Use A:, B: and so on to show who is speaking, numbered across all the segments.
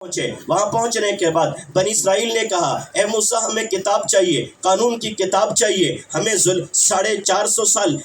A: پہنچے۔ وہاں پہنچنے کے بعد بنی اسرائیل نے کہا اے موسیٰ ہمیں کتاب چاہیے، قانون کی کتاب چاہیے، ہمیں 450 سال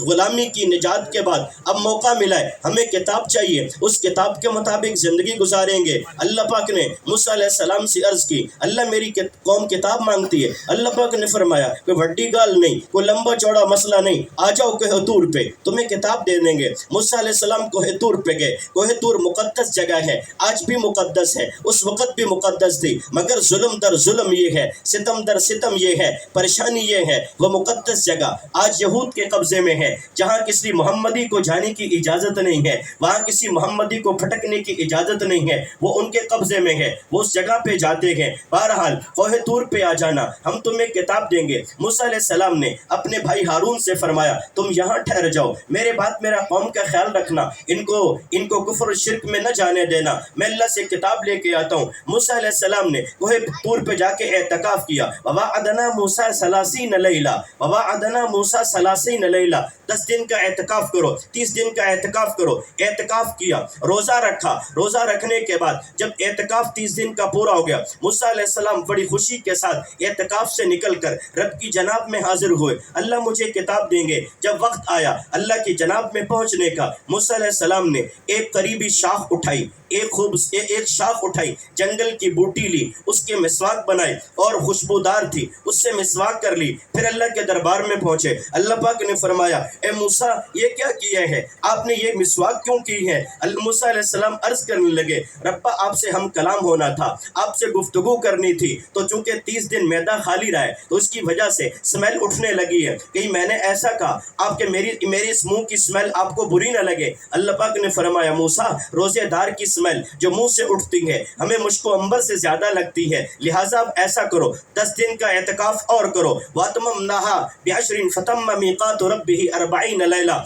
A: غلامی کی نجات کے بعد اب موقع ملا ہے، ہمیں کتاب چاہیے، اس کتاب کے مطابق زندگی گزاریں گے۔ اللہ پاک نے موسیٰ علیہ السلام سے عرض کی اللہ میری قوم کتاب مانگتی ہے۔ اللہ پاک نے فرمایا کوئی بڑی گال نہیں، کوئی لمبا چوڑا مسئلہ نہیں، آ جاؤ کوہ طور پہ، تمہیں کتاب دے دیں گے۔ موسیٰ علیہ السلام کوہ طور پہ گئے۔ کوہ طور مقدس جگہ ہے، آج بھی مقدس ہے، اس وقت بھی مقدس تھی، مگر ظلم در ظلم یہ ہے، ستم در ستم یہ ہے، پریشانی یہ ہے۔ وہ مقدس جگہ آج یہود کے قبضے میں ہے، جہاں کسی محمدی کو جانے کی اجازت نہیں ہے، وہاں کسی محمدی کو پھٹکنے کی اجازت نہیں ہے، وہ ان کے قبضے میں ہے، وہ اس جگہ پہ جاتے ہیں۔ بہرحال کوہ طور پہ آ جانا، ہم تمہیں کتاب دیں گے۔ موسیٰ علیہ السلام نے اپنے بھائی ہارون سے فرمایا تم یہاں ٹھہر جاؤ، میرے بات میرا قوم کا خیال رکھنا، ان کو کفر و شرک میں نہ جانے دینا، میں اللہ سے کتاب لے کے آتا ہوں۔ موسیٰ علیہ السلام نے کوہ طور پہ جا کے اعتکاف کیا۔ وَوَعَدْنَا مُوسَىٰ 30 لَيْلَةً وَوَعَدْنَا مُوسَىٰ 30 لَيْلَةً 10 دن کا اعتکاف کرو، 30 دن کا اعتکاف کرو۔ اعتکاف کیا، روزہ رکھا، روزہ رکھنے کے بعد جب اعتکاف 30 دن کا پورا ہو گیا، موسیٰ علیہ السلام بڑی خوشی کے ساتھ اعتکاف سے نکل کر رب کی جناب میں حاضر ہوئے۔ اللہ مجھے کتاب دیں گے۔ جب وقت آیا اللہ کی جناب میں پہنچنے کا، موسیٰ علیہ السلام نے ایک قریبی شاخ اٹھائی، ایک شاخ اٹھائی، جنگل کی بوٹی لی، اس کے مسواک بنائے اور خوشبودار تھی، اس سے مسواک کر لی، پھر اللہ کے دربار میں پہنچے۔ اللہ پاک نے فرمایا اے موسیٰ یہ کیا کیا ہے، آپ نے یہ مسواک کیوں کی ہے؟ موسیٰ علیہ السلام عرض کرنے لگے ربا آپ سے ہم کلام ہونا تھا، آپ سے گفتگو کرنی تھی، تو چونکہ 30 دن معدہ خالی رہا ہے تو اس کی وجہ سے اسمیل اٹھنے لگی ہے، کہیں میں نے ایسا کہا آپ کے میری اس منہ کی اسمیل آپ کو بری نہ لگے۔ اللہ پاک نے فرمایا موسیٰ روزے دار کی اسمیل جو منہ سے اٹھتی ہے ہمیں مشک و عنبر سے زیادہ لگتی ہے، لہٰذا اب ایسا کرو 10 دن کا اعتکاف اور کرو۔ وَأَتْمَمْنَاهَا بِعَشْرٍ فَتَمَّ مِيقَاتُ رَبِّهِ 40 لَيْلَةً۔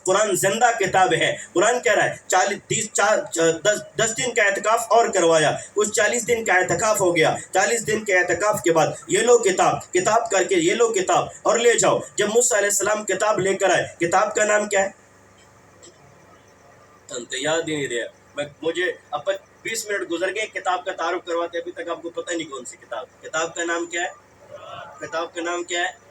A: قرآن زندہ کتاب ہے، قرآن کہہ رہا ہے 10 دن کا اعتکاف اور کروایا، اس 40 دن کا اعتکاف ہو گیا۔ 40 دن کے اعتکاف کے بعد یہ لو کتاب کر کے یہ لو کتاب اور لے جاؤ۔ جب موسیٰ علیہ السلام کتاب لے کر آئے، کتاب کا نام کیا ہے؟ یاد ہی نہیں رہا مجھے، اب 20 منٹ گزر گئے کتاب کا تعارف کرواتے، ابھی تک آپ کو پتہ نہیں کون سی کتاب کا نام کیا ہے؟ کتاب کا نام کیا ہے؟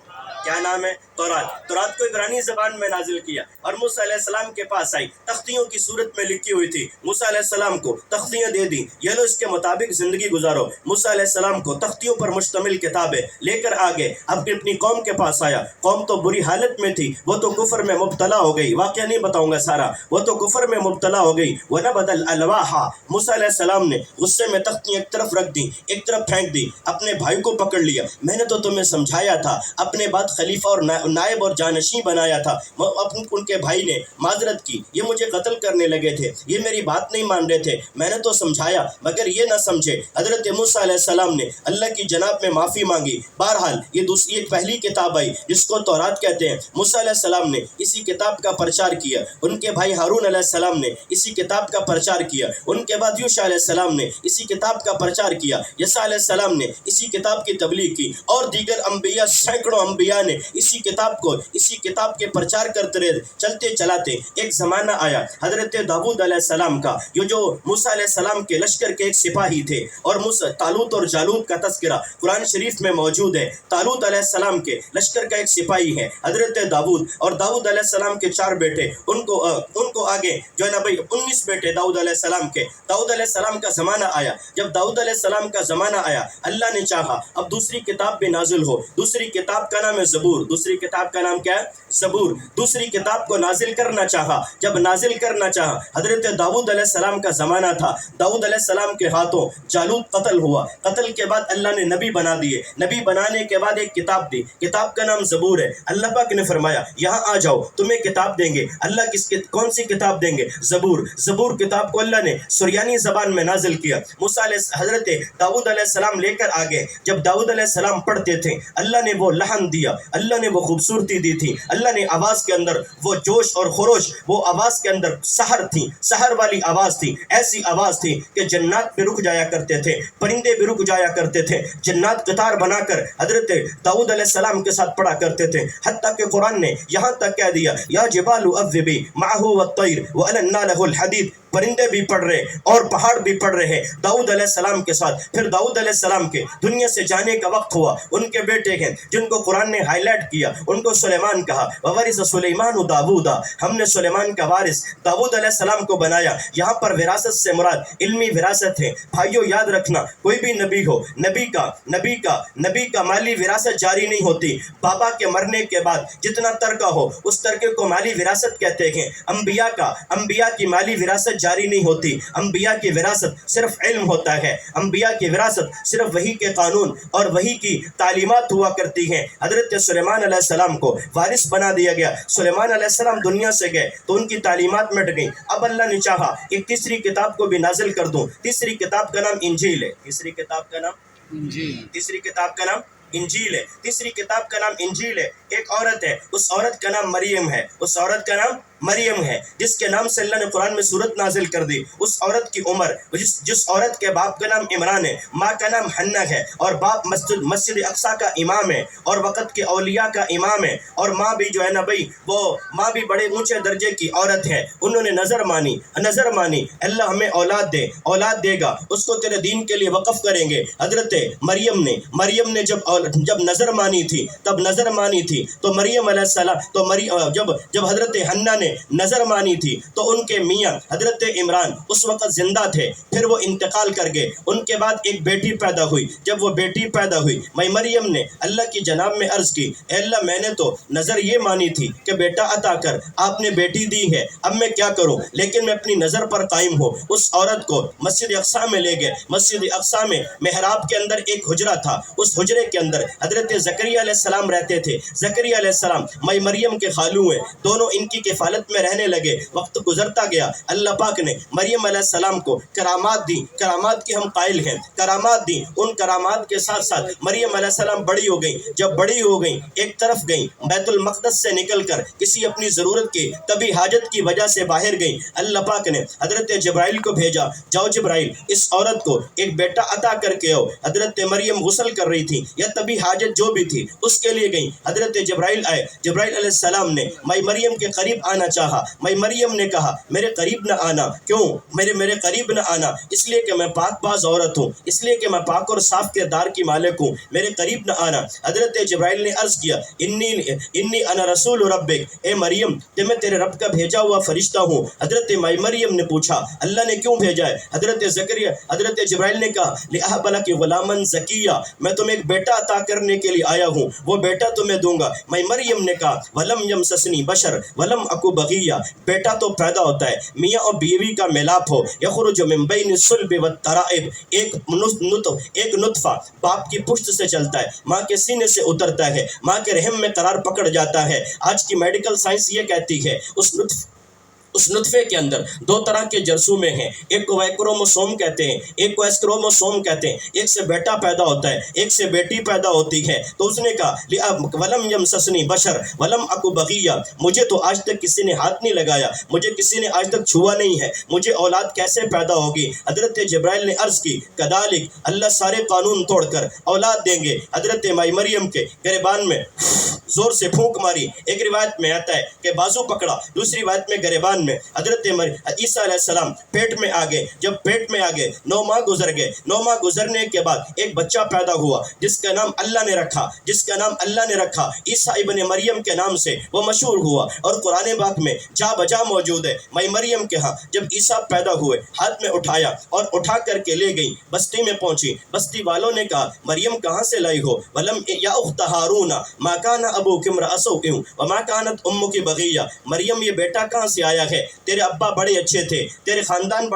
A: کیا نام ہے؟ تورات۔ تورات کو عبرانی زبان میں نازل کیا اور موسیٰ علیہ السلام کے پاس آئی، تختیوں کی صورت میں لکھی ہوئی تھی۔ موسیٰ علیہ السلام کو تختیاں دے دی، یہ لو اس کے مطابق زندگی گزارو۔ موسیٰ علیہ السلام کو تختیوں پر مشتمل کتابیں لے کر آگے اب اپنی قوم کے پاس آیا۔ قوم تو بری حالت میں تھی، وہ تو کفر میں مبتلا ہو گئی، واقعہ نہیں بتاؤں گا سارا، وہ تو کفر میں مبتلا ہو گئی۔ وَنَبَذَ الْأَلْوَاحَ، موسیٰ علیہ السلام نے غصے میں تختیاں ایک طرف رکھ دی، ایک طرف پھینک دی، اپنے بھائی کو پکڑ لیا۔ میں نے تو تمہیں سمجھایا تھا، اپنے بعد خلیفہ اور نائب اور جانشین بنایا تھا، ان کے بھائی نے معذرت کی، یہ مجھے قتل کرنے لگے تھے، یہ میری بات نہیں مان رہے تھے، میں نے تو سمجھایا مگر یہ نہ سمجھے۔ حضرت موسیٰ علیہ السلام نے اللہ کی جناب میں معافی مانگی۔ بہرحال یہ پہلی کتاب آئی جس کو تورات کہتے ہیں۔ موسیٰ علیہ السلام نے اسی کتاب کا پرچار کیا، ان کے بھائی ہارون علیہ السلام نے اسی کتاب کا پرچار کیا، ان کے بعد یوشع علیہ السلام نے اسی کتاب کا پرچار کیا، یسع علیہ السلام نے اسی کتاب کی تبلیغ کی، اور دیگر انبیاء سینکڑوں انبیاء نے اسی کتاب کے پرچار کرتے رہے۔ چلتے چلاتے ایک زمانہ آیا حضرت داؤد علیہ السلام کا، جو موسیٰ علیہ السلام کے لشکر کے ایک سپاہی تھے، اور طالوت اور جالوت کا تذکرہ قرآن شریف میں موجود ہے۔ طالوت علیہ السلام کے لشکر کا ایک سپاہی ہے حضرت داؤد، اور داؤد علیہ السلام کے 4 بیٹے، ان کو آگے جو ہے نا بھائی 19 بیٹے داؤد علیہ السلام کے۔ داؤد علیہ السلام کا زمانہ آیا، جب داؤد علیہ السلام کا زمانہ آیا اللہ نے چاہا اب دوسری کتاب بھی نازل ہو۔ دوسری کتاب کا نام ہے زبور۔ دوسری کتاب کا نام کیا ہے؟ زبور۔ دوسری کتاب کو نازل کرنا چاہا، جب نازل کرنا چاہا حضرت داؤد علیہ السلام کا زمانہ تھا، داؤد علیہ السلام کے ہاتھوں جالوت قتل ہوا۔ قتل کے بعد اللہ نے نبی بنا دیے، نبی بنانے کے بعد ایک کتاب دی، کتاب کا نام زبور ہے۔ اللہ پاک نے فرمایا یہاں آ جاؤ تمہیں کتاب دیں گے۔ اللہ کون سی کتاب دیں گے؟ زبور۔ زبور کتاب کو اللہ نے سریانی زبان میں نازل کیا۔ حضرت داؤد علیہ السلام لے کر آگے، جب داؤد علیہ السلام پڑھتے تھے اللہ نے وہ لحن دیا، اللہ نے وہ خوبصورتی دی تھی، اللہ نے آواز کے اندر وہ جوش اور خروش، وہ آواز کے اندر سحر تھی، سحر والی آواز تھی، ایسی آواز تھی کہ جنات پہ رک جایا کرتے تھے، پرندے بھی رک جایا کرتے تھے، جنات قطار بنا کر حضرت داؤد علیہ السلام کے ساتھ پڑھا کرتے تھے، حتیٰ کہ قرآن نے یہاں تک کہہ دیا یا جبال اوبی معہ والطیر وَأَلَنَّا لَهُ الْحَدِيدَ، پرندے بھی پڑھ رہے اور پہاڑ بھی پڑھ رہے داؤد علیہ السلام کے ساتھ۔ پھر داؤد علیہ السلام کے دنیا سے جانے کا وقت ہوا، ان کے بیٹے ہیں جن کو قرآن نے ہائی لائٹ کیا، ان کو سلیمان کہا، وَوَرِثَ سُلَيْمَانُ دَاوُودَ، ہم نے سلیمان کا وارث داؤد علیہ السلام کو بنایا۔ یہاں پر وراثت سے مراد علمی وراثت ہے۔ بھائیو یاد رکھنا، کوئی بھی نبی ہو، نبی کا مالی وراثت جاری نہیں ہوتی۔ بابا کے مرنے کے بعد جتنا ترکہ ہو اس ترکے کو مالی وراثت کہتے ہیں۔ انبیاء کی مالی وراثت جاری نہیں ہوتی۔ انبیاء کی وراثت صرف علم ہوتا ہے۔ انبیاء کی وراثت صرف وحی کے قانون اور وحی کی تعلیمات ہوا کرتی ہیں۔ حضرت سلیمان علیہ السلام کو وارث بنا دیا گیا۔ سلیمان علیہ السلام دنیا سے گئے تو ان کی تعلیمات مٹ گئیں۔ اب اللہ نے چاہا ایک تیسری کتاب کو بھی نازل کر دوں۔ تیسری کتاب کا نام انجیل ہے۔ تیسری کتاب کا نام انجیل ہے۔ تیسری کتاب کا نام انجیل ہے۔ ایک عورت ہے، اس عورت کا نام مریم ہے۔ اس عورت کا نام مریم ہے جس کے نام سے اللہ نے قرآن میں سورت نازل کر دی۔ اس عورت کی عمر، جس عورت کے باپ کا نام عمران ہے، ماں کا نام حنہ ہے، اور باپ مسجد اقصیٰ کا امام ہے اور وقت کے اولیاء کا امام ہے، اور ماں بھی جو ہے نا بھائی، وہ ماں بھی بڑے اونچے درجے کی عورت ہے۔ انہوں نے نظر مانی، اللہ ہمیں اولاد دے گا، اس کو تیرے دین کے لیے وقف کریں گے۔ حضرت مریم نے جب نظر مانی تھی تو مریم علیہ السلام جب حضرت حنہ نے نظر مانی تھی تو ان کے میاں حضرت عمران اس وقت زندہ تھے، پھر وہ انتقال کر گئے۔ ان کے بعد ایک بیٹی پیدا ہوئی۔ جب وہ بیٹی پیدا ہوئی، مریم نے اللہ کی جناب میں عرض کی، اے اللہ میں نے تو نظر یہ مانی تھی کہ بیٹا عطا کر، آپ نے بیٹی دی ہے، اب میں کیا کروں؟ لیکن میں اپنی نظر پر قائم ہوں۔ اس عورت کو مسجد اقصیٰ میں لے گئے۔ مسجد اقصیٰ میں محراب کے اندر ایک حجرہ تھا، اس حجرے کے اندر حضرت زکریا علیہ السلام رہتے تھے۔ زکریا علیہ السلام مریم کے خالو ہیں، دونوں ان کی کفالت میں رہنے لگے۔ وقت گزرتا گیا، اللہ پاک نے مریم علیہ السلام کو کرامات دی۔ کرامات کے ہم قائل ہیں، کرامات دی۔ ان کرامات کے ساتھ ساتھ مریم علیہ السلام بڑی ہو گئیں۔ جب بڑی ہو گئیں، ایک طرف گئیں، بیت المقدس سے نکل کر کسی اپنی ضرورت کی طبی حاجت کی وجہ سے باہر گئیں۔ اللہ پاک نے حضرت جبرائیل کو بھیجا، جاؤ جبرائیل اس عورت کو ایک بیٹا عطا کر کے آؤ۔ حضرت مریم غسل کر رہی تھی یا طبی حاجت جو بھی تھی اس کے لیے گئیں۔ حضرت جبرائیل آئے، جبرائیل علیہ السلام نے مریم کے قریب آنا چاہا۔ مریم نے کہا میرے قریب نہ آنا۔ کیوں میرے قریب نہ آنا؟ اس لیے کہ میں پاک باز عورت ہوں، اس لیے کہ میں پاک اور صاف کردار کی مالک ہوں، میرے قریب نہ آنا۔ حضرت جبرائیل نے عرض کیا انی انا رسول ربک، اے مریم کہ میں تیرے رب کا بھیجا ہوا فرشتہ ہوں۔ حضرت مریم نے پوچھا اللہ نے کیوں بھیجا ہے؟ حضرت جبرائیل نے کہا لأہب لک غلاما زکیہ، میں تمہیں ایک بیٹا عطا کرنے کے لیے آیا ہوں، وہ بیٹا تمہیں دوں گا۔ مریم نے کہا ولم یمسسنی بشر ولم اکو بغیہ، بیٹا تو پیدا ہوتا ہے میاں اور بیوی کا ملاپ ہو، یخرج من بین الصلب والترائب، ایک نطفہ باپ کی پشت سے چلتا ہے، ماں کے سینے سے اترتا ہے، ماں کے رحم میں قرار پکڑ جاتا ہے۔ آج کی میڈیکل سائنس یہ کہتی ہے اس نطفے کے اندر دو طرح کے جرثومے ہیں، ایک کو وائی کروموسوم کہتے ہیں، ایک کو ایس کروموسوم کہتے ہیں۔ ایک سے بیٹا پیدا ہوتا ہے، ایک سے بیٹی پیدا ہوتی ہے۔ تو اس نے کہا ولم یمسسنی بشر ولم اکو بغیہ، مجھے تو آج تک کسی نے ہاتھ نہیں لگایا، مجھے کسی نے آج تک چھوا نہیں ہے، مجھے اولاد کیسے پیدا ہوگی؟ حضرت جبرائیل نے عرض کی کذالک، اللہ سارے قانون توڑ کر اولاد دیں گے۔ حضرت مریم کے گریبان میں زور سے پھونک ماری، ایک روایت میں آتا ہے کہ بازو پکڑا، دوسری روایت میں گریبان میں۔ حضرت عیسیٰ علیہ السلام پیٹ میں آ گئے۔ جب پیٹ میں آ گئے 9 ماہ گزر گئے۔ 9 ماہ گزرنے کے بعد ایک بچہ پیدا ہوا جس کا نام اللہ نے رکھا، عیسیٰ ابن مریم کے نام سے وہ مشہور ہوا اور قرآن پاک میں جا بجا موجود ہے۔ مریم کے ہاں جب عیسیٰ پیدا ہوئے، ہاتھ میں اٹھایا اور اٹھا کر کے لے گئی، بستی میں پہنچی۔ بستی والوں نے کہا مریم کہاں سے لائی ہو؟ ولم یا اخت ہارون ما کان ابوک امرأ سوء وما کانت امک بغیہ، مریم یہ بیٹا کہاں سے آیا ہے؟ تیرے ابا بڑے اچھے تھے، تیرے خاندان بڑا